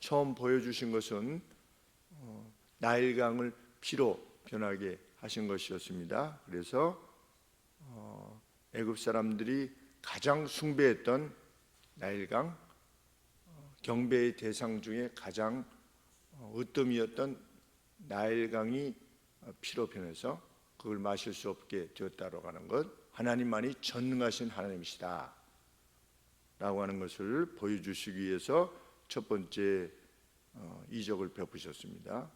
처음 보여주신 것은 나일강을 피로 변하게 하신 것이었습니다. 그래서 애굽 사람들이 가장 숭배했던 나일강, 경배의 대상 중에 가장 으뜸이었던 나일강이 피로 변해서 그걸 마실 수 없게 되었다고 하는 것, 하나님만이 전능하신 하나님이시다 라고 하는 것을 보여주시기 위해서 첫 번째 이적을 베푸셨습니다.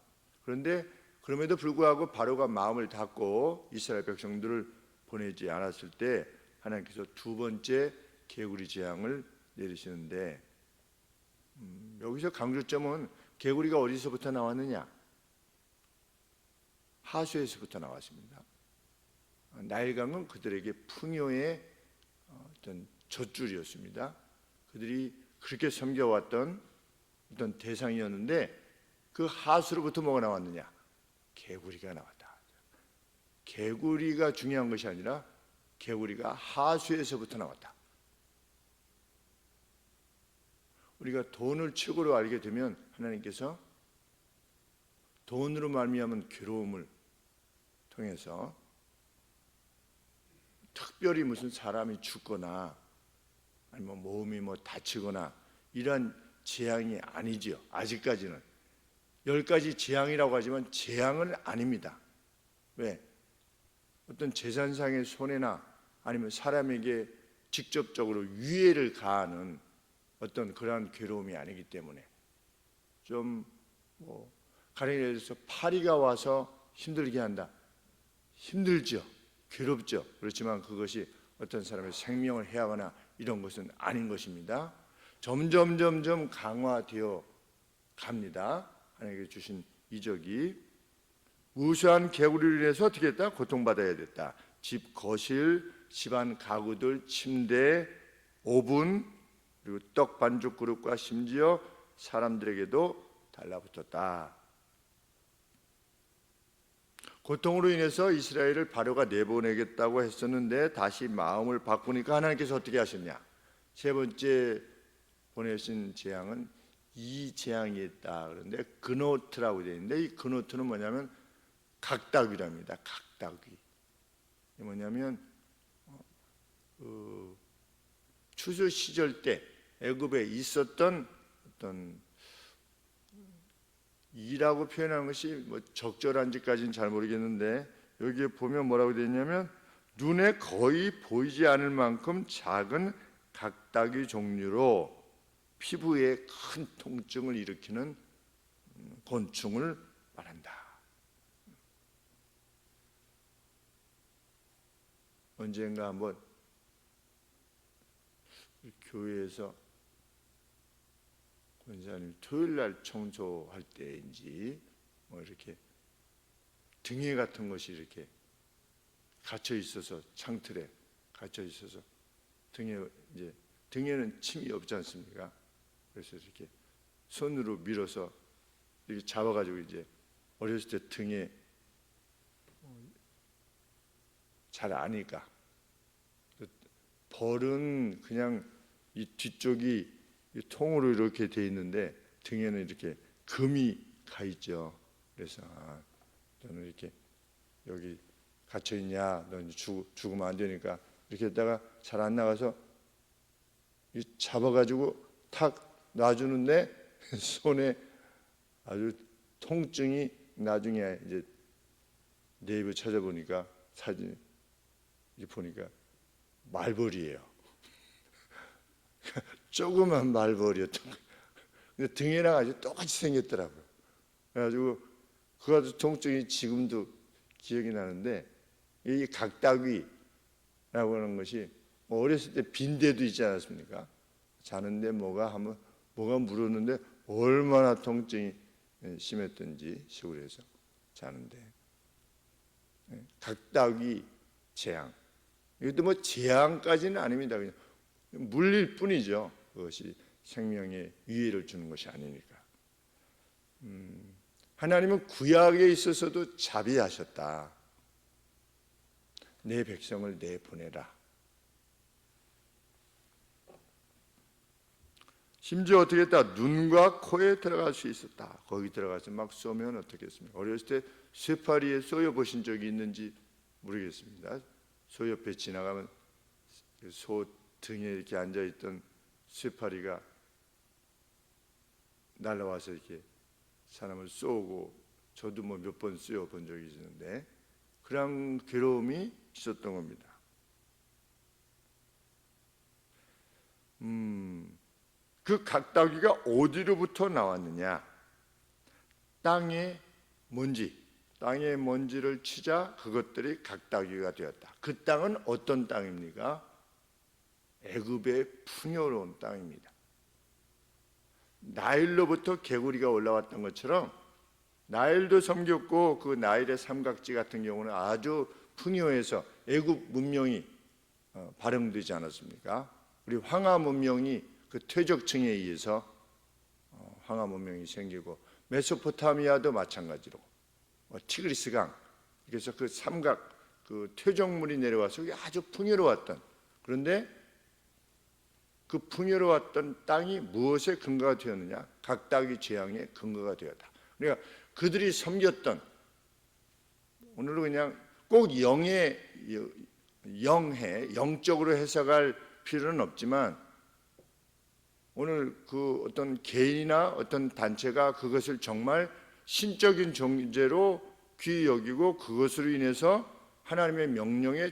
그런데 그럼에도 불구하고 바로가 마음을 닫고 이스라엘 백성들을 보내지 않았을 때 하나님께서 두 번째 개구리 재앙을 내리시는데, 여기서 강조점은 개구리가 어디서부터 나왔느냐? 하수에서부터 나왔습니다. 나일강은 그들에게 풍요의 어떤 젖줄이었습니다. 그들이 그렇게 섬겨왔던 어떤 대상이었는데 그 하수로부터 뭐가 나왔느냐? 개구리가 나왔다. 개구리가 중요한 것이 아니라 개구리가 하수에서부터 나왔다. 우리가 돈을 최고로 알게 되면 하나님께서 돈으로 말미암은 괴로움을 통해서 특별히 무슨 사람이 죽거나 아니면 몸이 다치거나 이러한 재앙이 아니지요. 아직까지는 10가지 재앙이라고 하지만 재앙은 아닙니다. 왜? 어떤 재산상의 손해나 아니면 사람에게 직접적으로 위해를 가하는 어떤 그러한 괴로움이 아니기 때문에 좀 가령 예를 들어서 파리가 와서 힘들게 한다. 힘들죠. 괴롭죠. 그렇지만 그것이 어떤 사람의 생명을 해하거나 이런 것은 아닌 것입니다. 점점 강화되어 갑니다. 하나님께 주신 이적이 우수한 개구리를 인해서 어떻게 했다? 고통받아야 됐다. 집, 거실, 집안 가구들, 침대, 오븐, 그리고 떡 반죽 그릇과 심지어 사람들에게도 달라붙었다. 고통으로 인해서 이스라엘을 바로가 내보내겠다고 했었는데 다시 마음을 바꾸니까 하나님께서 어떻게 하셨냐? 세 번째 보내신 재앙은 이 재앙이 있다. 그런데 그노트라고 되어 있는데 이 그노트는 뭐냐면 각닭귀랍니다. 각닭귀. 뭐냐면 추수 시절 때 애굽에 있었던 어떤 이라고 표현하는 것이 적절한지까지는 잘 모르겠는데 여기에 보면 뭐라고 되어 있냐면 눈에 거의 보이지 않을 만큼 작은 각닭의 종류로 피부에 큰 통증을 일으키는 곤충을 말한다. 언젠가 한번 교회에서 권사님 토요일날 청소할 때인지 이렇게 등에 같은 것이 이렇게 갇혀 있어서 창틀에 갇혀 있어서 등에는 침이 없지 않습니까? 그래서 이렇게 손으로 밀어서 이렇게 잡아가지고 이제 어렸을 때 등에 잘 아니까 벌은 그냥 이 뒤쪽이 이 통으로 이렇게 돼 있는데 등에는 이렇게 금이 가 있죠. 그래서 너는 이렇게 여기 갇혀 있냐? 너 죽으면 안 되니까 이렇게 했다가 잘 안 나가서 잡아가지고 탁 놔주는데 손에 아주 통증이 나중에 이제 네이버 찾아보니까 사진 보니까 말벌이에요. 조그만 말벌이었던 거예요. 근데 등에랑 아주 똑같이 생겼더라고요. 그래가지고 그 아주 통증이 지금도 기억이 나는데 이 각닭귀라고 하는 것이 어렸을 때 빈대도 있지 않았습니까? 자는데 뭐가 물었는데 얼마나 통증이 심했던지 시골에서 자는데 각닭귀 재앙. 이것도 재앙까지는 아닙니다. 그냥 물릴 뿐이죠. 그것이 생명에 위해를 주는 것이 아니니까. 하나님은 구약에 있어서도 자비하셨다. 내 백성을 내보내라. 심지어 어떻게 했다? 눈과 코에 들어갈 수 있었다. 거기 들어가서 막 쏘면 어떻겠습니까? 어렸을 때 쇠파리에 쏘여 보신 적이 있는지 모르겠습니다. 소 옆에 지나가면 소 등에 이렇게 앉아 있던 쇠파리가 날아와서 이렇게 사람을 쏘고, 저도 뭐 몇 번 쏘여 본 적이 있는데 그런 괴로움이 있었던 겁니다. 그 각다기가 어디로부터 나왔느냐? 땅의 먼지를 치자 그것들이 각다기가 되었다. 그 땅은 어떤 땅입니까? 애굽의 풍요로운 땅입니다. 나일로부터 개구리가 올라왔던 것처럼 나일도 섬겼고, 그 나일의 삼각지 같은 경우는 아주 풍요해서 애굽 문명이 발행되지 않았습니까? 우리 황하 문명이 그 퇴적층에 의해서 황하 문명이 생기고, 메소포타미아도 마찬가지로 티그리스강, 그래서 그 삼각 그 퇴적물이 내려와서 아주 풍요로웠던, 그런데 그 풍요로웠던 땅이 무엇의 근거가 되었느냐? 각다기 재앙의 근거가 되었다. 그러니까 그들이 섬겼던, 오늘은 그냥 꼭 영적으로 해석할 필요는 없지만, 오늘 그 어떤 개인이나 어떤 단체가 그것을 정말 신적인 존재로 귀히 여기고 그것으로 인해서 하나님의 명령에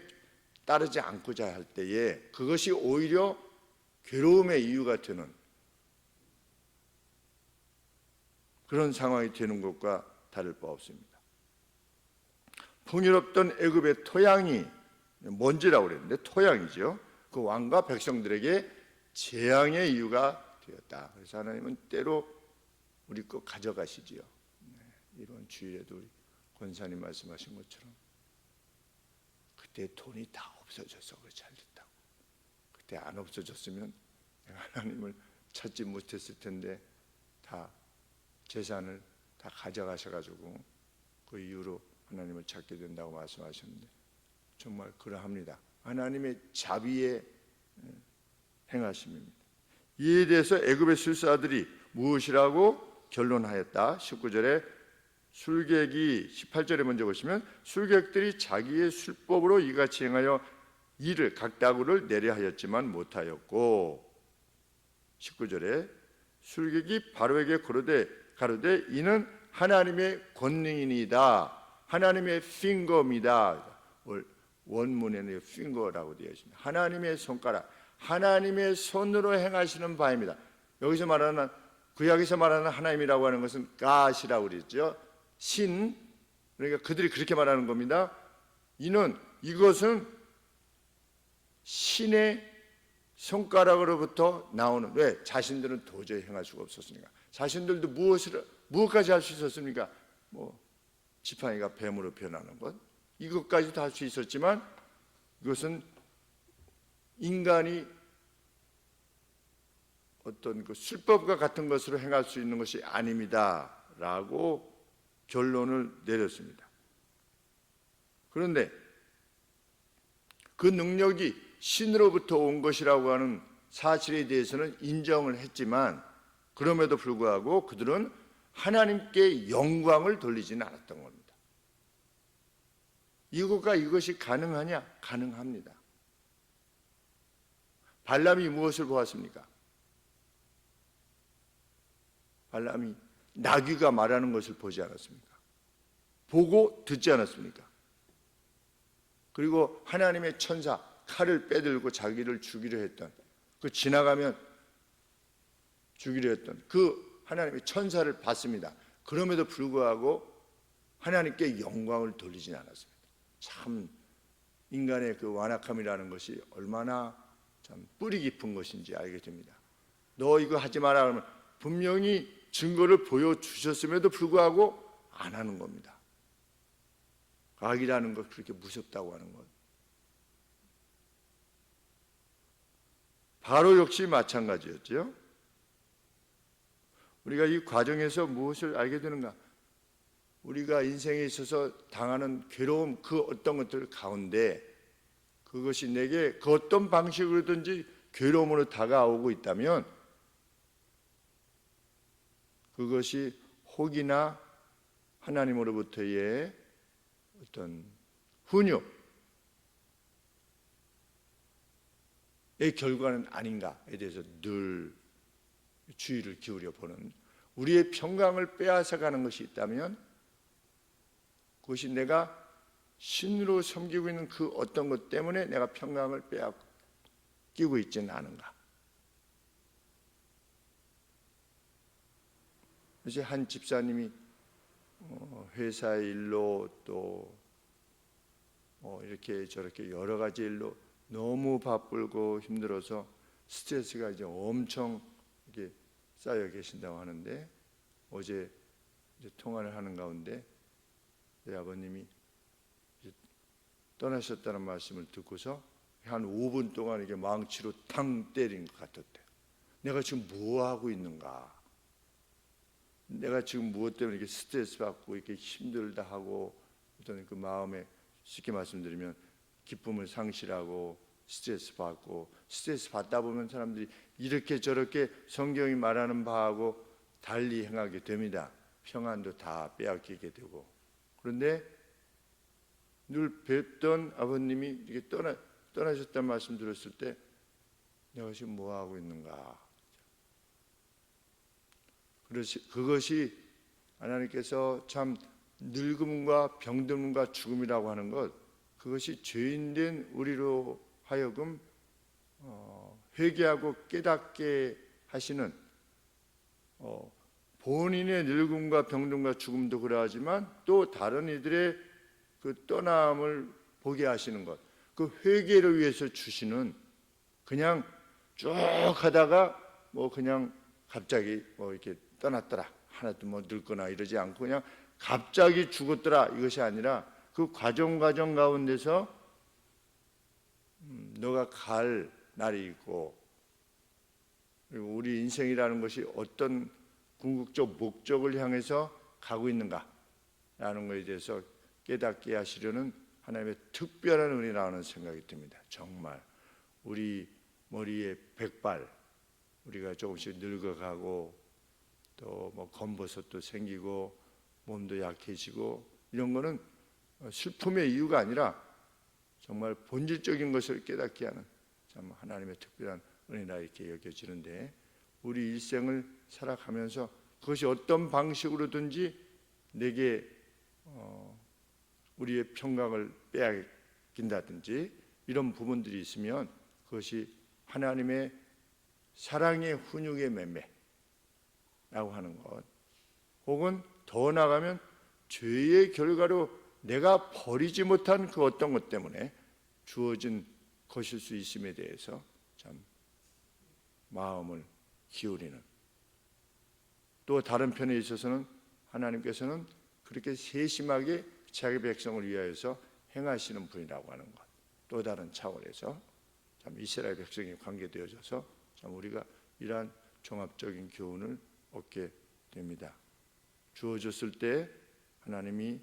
따르지 않고자 할 때에 그것이 오히려 괴로움의 이유가 되는 그런 상황이 되는 것과 다를 바 없습니다. 풍요롭던 애굽의 토양이 먼지라고 그랬는데 토양이죠. 그 왕과 백성들에게 재앙의 이유가 되었다. 그래서 하나님은 때로 우리 거 가져가시지요. 이번 주일에도 우리 권사님 말씀하신 것처럼 그때 돈이 다 없어져서 잘 됐다고. 그때 안 없어졌으면 내가 하나님을 찾지 못했을 텐데 다 재산을 다 가져가셔가지고 그 이후로 하나님을 찾게 된다고 말씀하셨는데 정말 그러합니다. 하나님의 자비의 행하심입니다. 이에 대해서 애굽의 술사들이 무엇이라고 결론하였다. 19절에 술객이 18절에 먼저 보시면 술객들이 자기의 술법으로 이같이 행하여 이를 각다구를 내려 하였지만 못하였고, 19절에 술객이 바로에게 가로되 이는 하나님의 권능이니이다. 하나님의 핑거입니다. 원문에는 핑거라고 되어 있습니다. 하나님의 손가락, 하나님의 손으로 행하시는 바입니다. 여기서 말하는, 구약에서 말하는 하나님이라고 하는 것은 갓이라고 그랬죠. 신, 그러니까 그들이 그렇게 말하는 겁니다. 이것은 신의 손가락으로부터 나오는, 왜? 자신들은 도저히 행할 수가 없었으니까. 자신들도 무엇까지 할 수 있었습니까? 지팡이가 뱀으로 변하는 것, 이것까지도 할 수 있었지만 이것은 인간이 어떤 그 술법과 같은 것으로 행할 수 있는 것이 아닙니다 라고 결론을 내렸습니다. 그런데 그 능력이 신으로부터 온 것이라고 하는 사실에 대해서는 인정을 했지만, 그럼에도 불구하고 그들은 하나님께 영광을 돌리지는 않았던 겁니다. 이것이 가능하냐? 가능합니다. 발람이 무엇을 보았습니까? 발람이 나귀가 말하는 것을 보지 않았습니까? 보고 듣지 않았습니까? 그리고 하나님의 천사, 칼을 빼들고 자기를 죽이려 했던, 그 지나가면 죽이려 했던 그 하나님의 천사를 봤습니다. 그럼에도 불구하고 하나님께 영광을 돌리진 않았습니다. 참 인간의 그 완악함이라는 것이 얼마나 참 뿌리 깊은 것인지 알게 됩니다. 너 이거 하지 마라 그러면 분명히 증거를 보여주셨음에도 불구하고 안 하는 겁니다. 악이라는 것, 그렇게 무섭다고 하는 것. 바로 역시 마찬가지였죠. 우리가 이 과정에서 무엇을 알게 되는가? 우리가 인생에 있어서 당하는 괴로움, 그 어떤 것들 가운데 그것이 내게 그 어떤 방식으로든지 괴로움으로 다가오고 있다면 그것이 혹이나 하나님으로부터의 어떤 훈육의 결과는 아닌가에 대해서 늘 주의를 기울여 보는, 우리의 평강을 빼앗아가는 것이 있다면 그것이 내가 신으로 섬기고 있는 그 어떤 것 때문에 내가 평강을 빼앗기고 있지는 않은가. 그래서 한 집사님이 회사 일로 또 이렇게 저렇게 여러 가지 일로 너무 바쁘고 힘들어서 스트레스가 이제 엄청 이렇게 쌓여 계신다고 하는데, 어제 이제 통화를 하는 가운데 내 아버님이 이제 떠나셨다는 말씀을 듣고서 한 5분 동안 이게 망치로 탕 때린 것 같았대요. 내가 지금 뭐 하고 있는가? 내가 지금 무엇 때문에 이렇게 스트레스 받고 이렇게 힘들다 하고, 어떤 그 마음에 쉽게 말씀드리면 기쁨을 상실하고 스트레스 받고, 스트레스 받다 보면 사람들이 이렇게 저렇게 성경이 말하는 바하고 달리 행하게 됩니다. 평안도 다 빼앗기게 되고. 그런데 늘 뵙던 아버님이 이렇게 떠나셨다는 말씀 들었을 때 내가 지금 뭐 하고 있는가? 그것이 하나님께서 참 늙음과 병듦과 죽음이라고 하는 것, 그것이 죄인된 우리로 하여금 회개하고 깨닫게 하시는, 본인의 늙음과 병듦과 죽음도 그러하지만 또 다른 이들의 그 떠남을 보게 하시는 것, 그 회개를 위해서 주시는, 그냥 쭉 하다가 뭐 그냥 갑자기 뭐 이렇게 떠났더라, 하나도 뭐 늙거나 이러지 않고 그냥 갑자기 죽었더라, 이것이 아니라 그 과정 가운데서 너가 갈 날이 있고, 그리고 우리 인생이라는 것이 어떤 궁극적 목적을 향해서 가고 있는가라는 것에 대해서 깨닫게 하시려는 하나님의 특별한 은혜라는 생각이 듭니다. 정말 우리 머리에 백발, 우리가 조금씩 늙어가고 또 뭐 검버섯도 생기고 몸도 약해지고, 이런 거는 슬픔의 이유가 아니라 정말 본질적인 것을 깨닫게 하는 참 하나님의 특별한 은혜라 이렇게 여겨지는데, 우리 일생을 살아가면서 그것이 어떤 방식으로든지 내게 우리의 평강을 빼앗긴다든지 이런 부분들이 있으면 그것이 하나님의 사랑의 훈육의 매매라고 하는 것, 혹은 더 나아가면 죄의 결과로 내가 버리지 못한 그 어떤 것 때문에 주어진 것일 수 있음에 대해서 참 마음을 기울이는, 또 다른 편에 있어서는 하나님께서는 그렇게 세심하게 자기 백성을 위하여서 행하시는 분이라고 하는 것, 또 다른 차원에서 참 이스라엘 백성이 관계되어져서 참 우리가 이러한 종합적인 교훈을 얻게 됩니다. 주어졌을 때 하나님이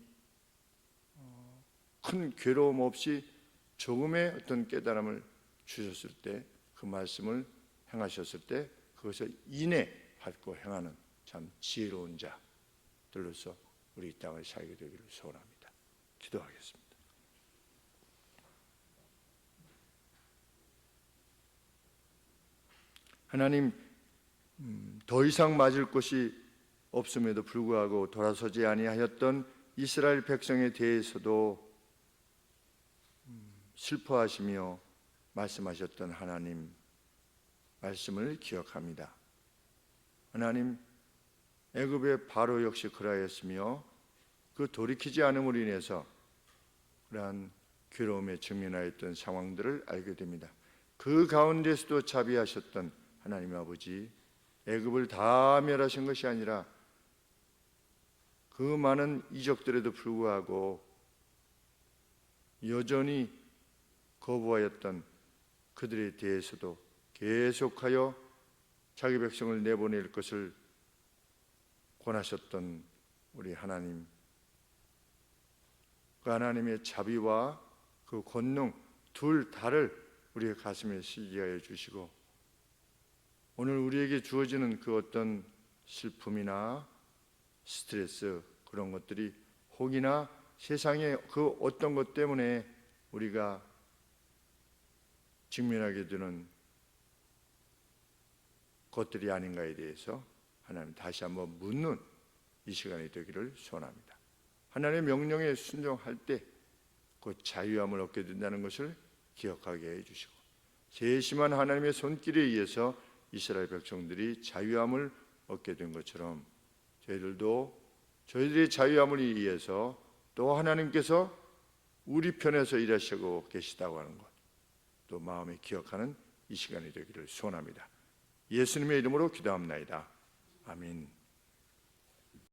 큰 괴로움 없이 조금의 어떤 깨달음을 주셨을 때, 그 말씀을 행하셨을 때 그것을 인해 받고 행하는 참 지혜로운 자들로서 우리 이 땅을 살게 되기를 소원합니다. 기도하겠습니다. 하나님, 더 이상 맞을 곳이 없음에도 불구하고 돌아서지 아니하였던 이스라엘 백성에 대해서도 슬퍼하시며 말씀하셨던 하나님 말씀을 기억합니다. 하나님, 애굽의 바로 역시 그러하였으며 그 돌이키지 않음으로 인해서 그러한 괴로움에 직면하였던 상황들을 알게 됩니다. 그 가운데서도 자비하셨던 하나님 아버지, 애굽을 다 멸하신 것이 아니라 그 많은 이적들에도 불구하고 여전히 거부하였던 그들에 대해서도 계속하여 자기 백성을 내보낼 것을 권하셨던 우리 하나님, 그 하나님의 자비와 그 권능 둘 다를 우리의 가슴에 새기게 하여 주시고, 오늘 우리에게 주어지는 그 어떤 슬픔이나 스트레스 그런 것들이 혹이나 세상의 그 어떤 것 때문에 우리가 직면하게 되는 것들이 아닌가에 대해서 하나님 다시 한번 묻는 이 시간이 되기를 소원합니다. 하나님의 명령에 순종할 때 그 자유함을 얻게 된다는 것을 기억하게 해주시고, 세심한 하나님의 손길에 의해서 이스라엘 백성들이 자유함을 얻게 된 것처럼 저희들도 저희들의 자유함을 위해서 또 하나님께서 우리 편에서 일하시고 계시다고 하는 것, 또 마음에 기억하는 이 시간이 되기를 소원합니다. 예수님의 이름으로 기도합나이다. 아멘.